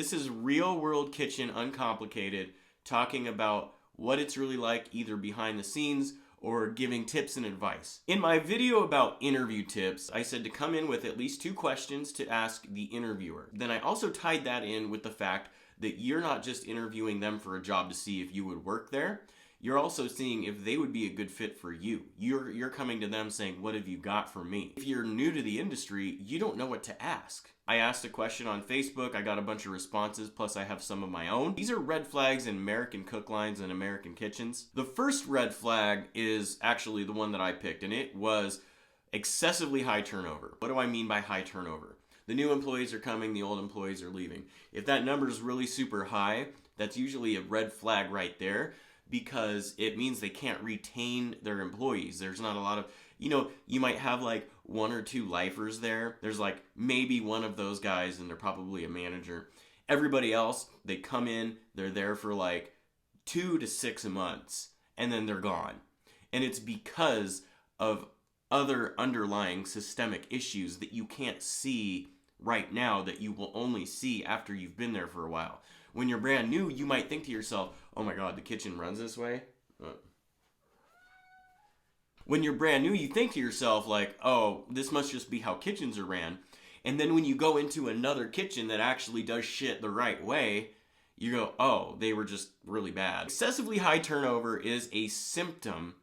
This is Real World Kitchen Uncomplicated, talking about what it's really like either behind the scenes or giving tips and advice. In my video about interview tips, I said to come in with at least 2 questions to ask the interviewer. Then I also tied that in with the fact that you're not just interviewing them for a job to see if you would work there. You're also seeing if they would be a good fit for you. You're coming to them saying, what have you got for me? If you're new to the industry, you don't know what to ask. I asked a question on Facebook, I got a bunch of responses, plus I have some of my own. These are red flags in American cook lines and American kitchens. The first red flag is actually the one that I picked, and it was excessively high turnover. What do I mean by high turnover? The new employees are coming, the old employees are leaving. If that number is really super high, that's usually a red flag right there, because it means they can't retain their employees. There's not a lot of, you might have like 1 or 2 lifers there. There's like maybe one of those guys and they're probably a manager. Everybody else, they come in, they're there for like 2 to 6 months and then they're gone. And it's because of other underlying systemic issues that you can't see right now, that you will only see after you've been there for a while. When you're brand new, you might think to yourself, oh my God, the kitchen runs this way. When you're brand new, you think to yourself like, oh, this must just be how kitchens are ran. And then when you go into another kitchen that actually does shit the right way, you go, oh, they were just really bad. Excessively high turnover is a symptom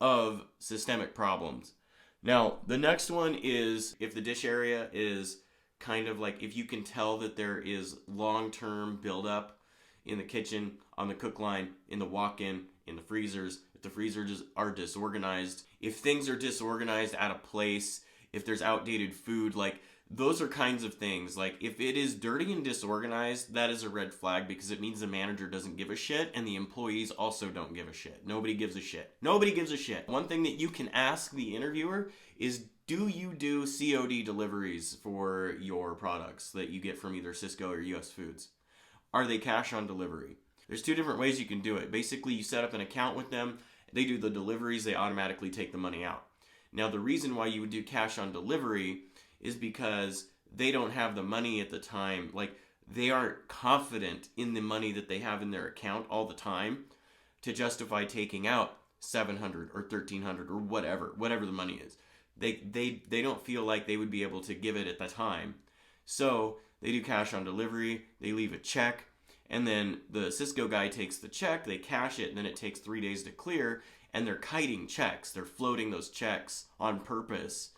of systemic problems. Now, the next one is if the dish area is kind of like, if you can tell that there is long-term buildup in the kitchen, on the cook line, in the walk-in, in the freezers, if the freezers are disorganized, if things are disorganized out of place, if there's outdated food, like those are kinds of things. Like if it is dirty and disorganized, that is a red flag, because it means the manager doesn't give a shit and the employees also don't give a shit. Nobody gives a shit. Nobody gives a shit. One thing that you can ask the interviewer is, do you do COD deliveries for your products that you get from either Cisco or US Foods? Are they cash on delivery? There's 2 different ways you can do it. Basically, you set up an account with them, they do the deliveries, they automatically take the money out. Now, the reason why you would do cash on delivery is because they don't have the money at the time. Like, they aren't confident in the money that they have in their account all the time to justify taking out $700 or $1,300 or whatever the money is. They don't feel like they would be able to give it at the time. So they do cash on delivery, they leave a check, and then the Cisco guy takes the check, they cash it, and then it takes 3 days to clear, and they're kiting checks. They're floating those checks on purpose,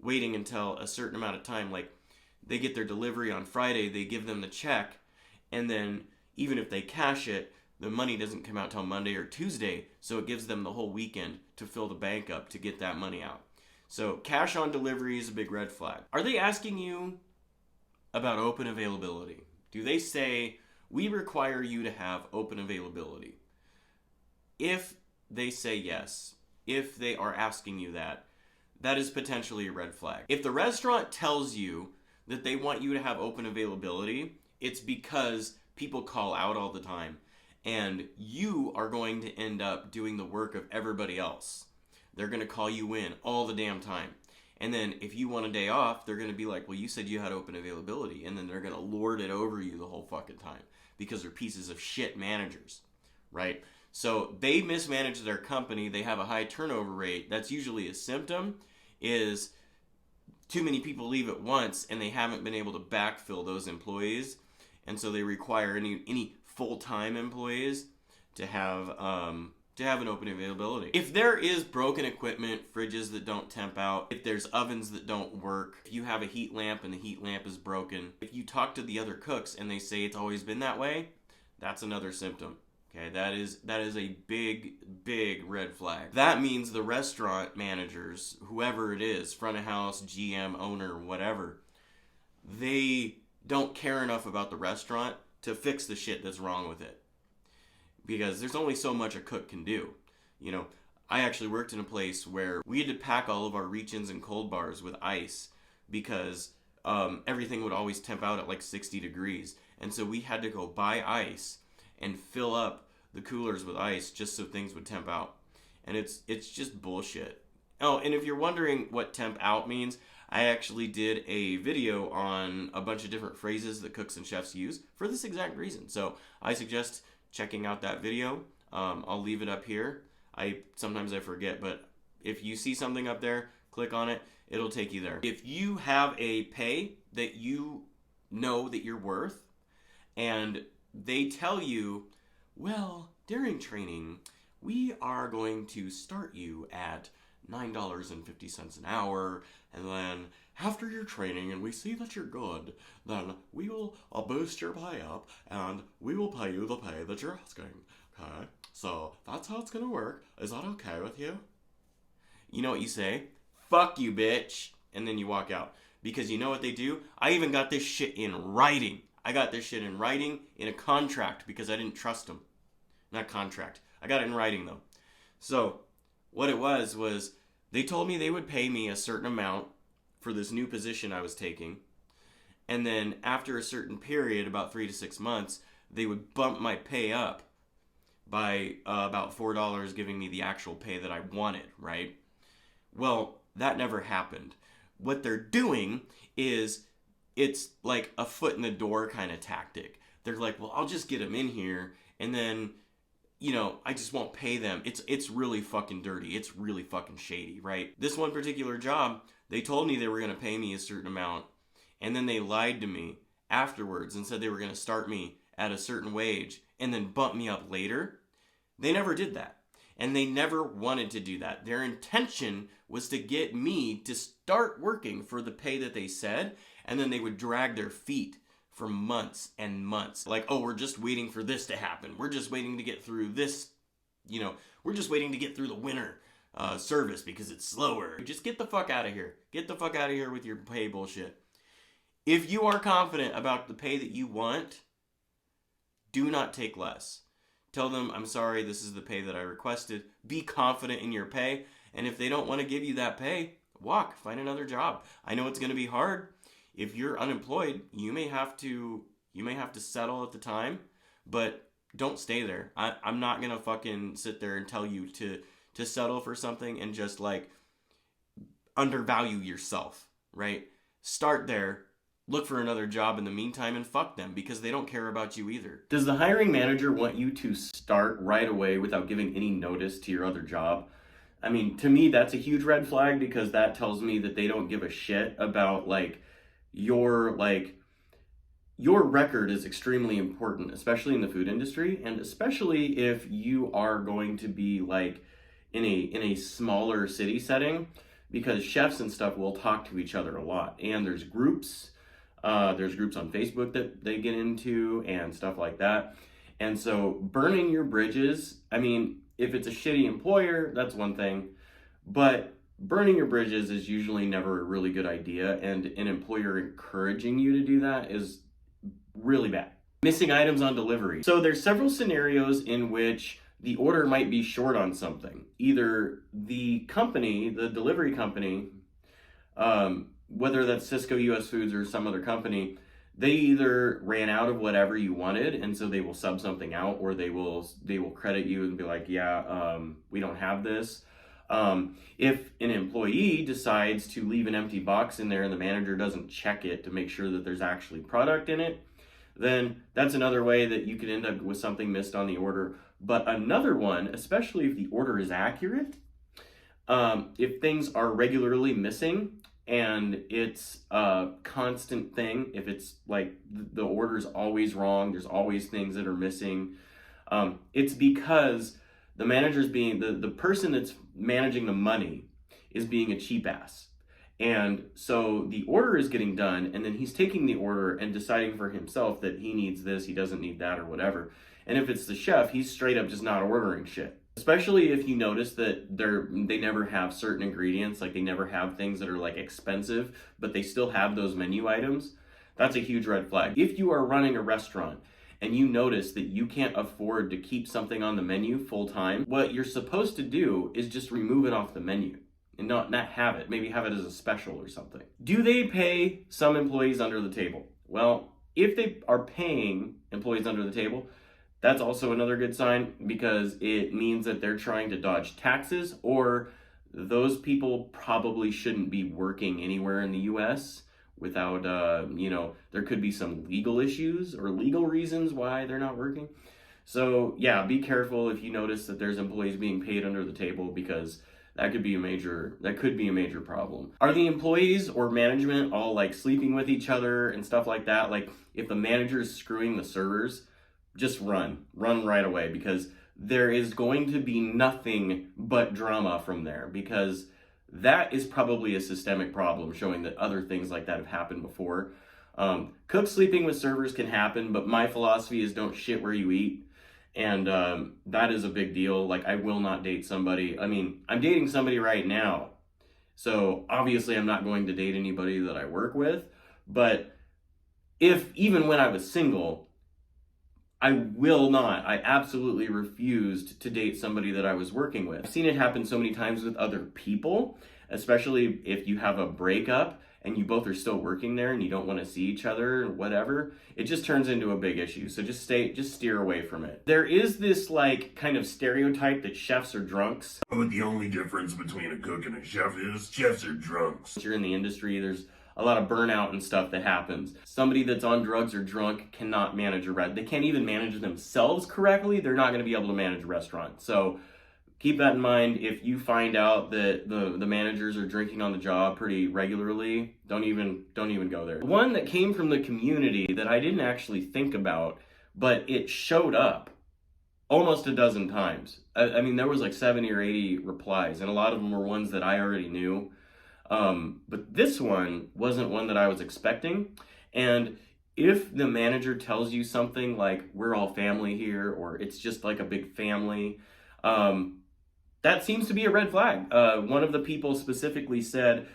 waiting until a certain amount of time. Like, they get their delivery on Friday, they give them the check, and then even if they cash it, the money doesn't come out till Monday or Tuesday, so it gives them the whole weekend to fill the bank up to get that money out. So cash on delivery is a big red flag. Are they asking you about open availability? Do they say, we require you to have open availability? If they say yes, if they are asking you that, that is potentially a red flag. If the restaurant tells you that they want you to have open availability, it's because people call out all the time, and you are going to end up doing the work of everybody else. They're going to call you in all the damn time. And then if you want a day off, they're going to be like, well, you said you had open availability. And then they're going to lord it over you the whole fucking time, because they're pieces of shit managers, right? So they mismanage their company. They have a high turnover rate. That's usually a symptom, is too many people leave at once and they haven't been able to backfill those employees. And so they require any full-time employees to have an open availability. If there is broken equipment, fridges that don't temp out, if there's ovens that don't work, if you have a heat lamp and the heat lamp is broken, if you talk to the other cooks and they say it's always been that way, that's another symptom. Okay, that is a big red flag. That means the restaurant managers, whoever it is, front of house, GM, owner, whatever, they don't care enough about the restaurant to fix the shit that's wrong with it. Because there's only so much a cook can do. I actually worked in a place where we had to pack all of our reach-ins and cold bars with ice because everything would always temp out at like 60 degrees. And so we had to go buy ice and fill up the coolers with ice just so things would temp out. And it's just bullshit. Oh, and if you're wondering what temp out means, I actually did a video on a bunch of different phrases that cooks and chefs use for this exact reason. So I suggest checking out that video. I'll leave it up here. Sometimes I forget, but if you see something up there, click on it. It'll take you there. If you have a pay that you know that you're worth, and they tell you, well, during training, we are going to start you at $9.50 an hour, and then after your training and we see that you're good, then we will boost your pay up and we will pay you the pay that you're asking. Okay? So that's how it's gonna work. Is that okay with you? You know what you say? Fuck you, bitch. And then you walk out. Because you know what they do? I even got this shit in writing. I got this shit in writing in a contract because I didn't trust them. Not contract. I got it in writing though. So what it was they told me they would pay me a certain amount for this new position I was taking. And then after a certain period, about 3 to 6 months, they would bump my pay up by about $4, giving me the actual pay that I wanted, right? Well, that never happened. What they're doing is it's like a foot in the door kind of tactic. They're like, well, I'll just get them in here and then, I just won't pay them. It's really fucking dirty. It's really fucking shady, right? This one particular job, they told me they were going to pay me a certain amount, and then they lied to me afterwards and said they were going to start me at a certain wage and then bump me up later. They never did that. And they never wanted to do that. Their intention was to get me to start working for the pay that they said, and then they would drag their feet for months and months. Like, oh, we're just waiting for this to happen. We're just waiting to get through this, we're just waiting to get through the winter service because it's slower. Just get the fuck out of here. Get the fuck out of here with your pay bullshit. If you are confident about the pay that you want, do not take less. Tell them, I'm sorry, this is the pay that I requested. Be confident in your pay. And if they don't want to give you that pay, find another job. I know it's going to be hard. If you're unemployed, you may have to settle at the time, but don't stay there. I'm not going to fucking sit there and tell you to settle for something and just like undervalue yourself, right? Start there. Look for another job in the meantime and fuck them because they don't care about you either. Does the hiring manager want you to start right away without giving any notice to your other job? I mean, to me, that's a huge red flag because that tells me that they don't give a shit about your record is extremely important, especially in the food industry, and especially if you are going to be in a smaller city setting, because chefs and stuff will talk to each other a lot, and there's groups on Facebook that they get into and stuff like that. And so burning your bridges, I mean, if it's a shitty employer, that's one thing, but burning your bridges is usually never a really good idea, and an employer encouraging you to do that is really bad. Missing items on delivery. So there's several scenarios in which the order might be short on something. Either the company, the delivery company, whether that's Cisco US Foods or some other company, they either ran out of whatever you wanted and so they will sub something out, or they will credit you and be like, we don't have this. If an employee decides to leave an empty box in there and the manager doesn't check it to make sure that there's actually product in it, then that's another way that you could end up with something missed on the order. But another one, especially if the order is accurate, if things are regularly missing and it's a constant thing, if it's like the order's always wrong, there's always things that are missing, it's because the manager's being, the person that's managing the money is being a cheap ass. And so the order is getting done, and then he's taking the order and deciding for himself that he needs this, he doesn't need that, or whatever. And if it's the chef, he's straight up just not ordering shit. Especially if you notice that they never have certain ingredients, like they never have things that are like expensive, but they still have those menu items. That's a huge red flag. If you are running a restaurant and you notice that you can't afford to keep something on the menu full time, what you're supposed to do is just remove it off the menu and not have it. Maybe have it as a special or something. Do they pay some employees under the table? Well, if they are paying employees under the table, that's also another good sign, because it means that they're trying to dodge taxes, or those people probably shouldn't be working anywhere in the US without, there could be some legal issues or legal reasons why they're not working. So yeah, be careful if you notice that there's employees being paid under the table, because that could be a major problem. Are the employees or management all like sleeping with each other and stuff like that? Like if the manager is screwing the servers, just run right away, because there is going to be nothing but drama from there, because that is probably a systemic problem, showing that other things like that have happened before. Cooks sleeping with servers can happen, but my philosophy is don't shit where you eat. And that is a big deal. Like, I will not date somebody. I mean, I'm dating somebody right now, so obviously I'm not going to date anybody that I work with. But even when I was single, I absolutely refused to date somebody that I was working with. I've seen it happen so many times with other people, especially if you have a breakup and you both are still working there and you don't want to see each other or whatever. It just turns into a big issue. So just steer away from it. There is this like kind of stereotype that chefs are drunks. But the only difference between a cook and a chef is chefs are drunks. Once you're in the industry, there's a lot of burnout and stuff that happens. Somebody that's on drugs or drunk cannot manage they can't even manage themselves correctly. They're not going to be able to manage a restaurant. So keep that in mind. If you find out that the managers are drinking on the job pretty regularly, don't even go there. One that came from the community that I didn't actually think about, but it showed up almost a dozen times. I mean, there was like 70 or 80 replies, and a lot of them were ones that I already knew. But this one wasn't one that I was expecting. And if the manager tells you something like, we're all family here, or it's just like a big family, that seems to be a red flag. One of the people specifically said,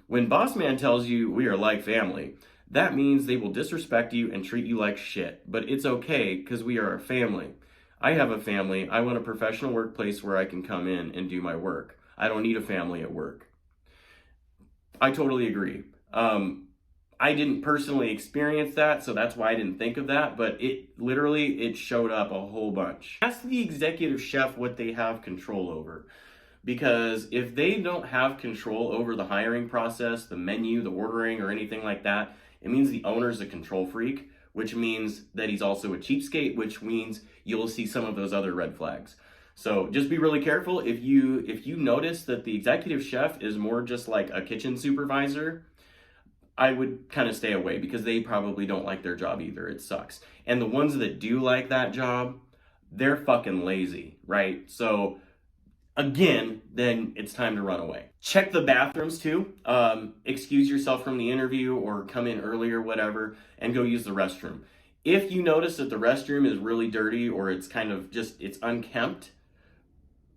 when boss man tells you we are like family, that means they will disrespect you and treat you like shit. But it's okay, because we are a family. I have a family. I want a professional workplace where I can come in and do my work. I don't need a family at work. I totally agree. I didn't personally experience that, so that's why I didn't think of that, but it showed up a whole bunch. Ask the executive chef what they have control over. Because if they don't have control over the hiring process, the menu, the ordering, or anything like that, it means the owner's a control freak, which means that he's also a cheapskate, which means you'll see some of those other red flags. So just be really careful. If you notice that the executive chef is more just like a kitchen supervisor, I would kind of stay away, because they probably don't like their job either. It sucks. And the ones that do like that job, they're fucking lazy, right? So again, then it's time to run away. Check the bathrooms too. Excuse yourself from the interview or come in early or whatever and go use the restroom. If you notice that the restroom is really dirty or it's kind of it's unkempt,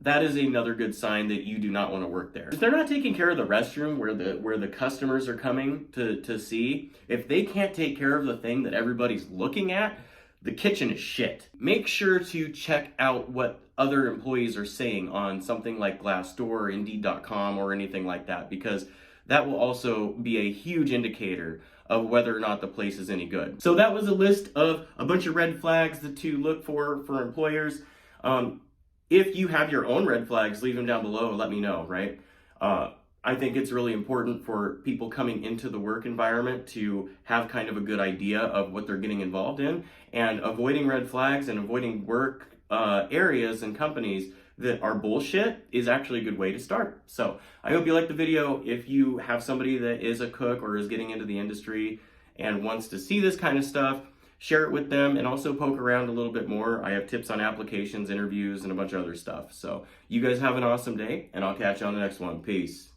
that is another good sign that you do not want to work there. If they're not taking care of the restroom where the customers are coming to see, if they can't take care of the thing that everybody's looking at, the kitchen is shit. Make sure to check out what other employees are saying on something like Glassdoor or Indeed.com or anything like that, because that will also be a huge indicator of whether or not the place is any good. So that was a list of a bunch of red flags to look for employers. If you have your own red flags, leave them down below and let me know, right? I think it's really important for people coming into the work environment to have kind of a good idea of what they're getting involved in, and avoiding red flags and avoiding work areas and companies that are bullshit is actually a good way to start. So I hope you liked the video. If you have somebody that is a cook or is getting into the industry and wants to see this kind of stuff, share it with them, and also poke around a little bit more. I have tips on applications, interviews, and a bunch of other stuff. So you guys have an awesome day, and I'll catch you on the next one. Peace.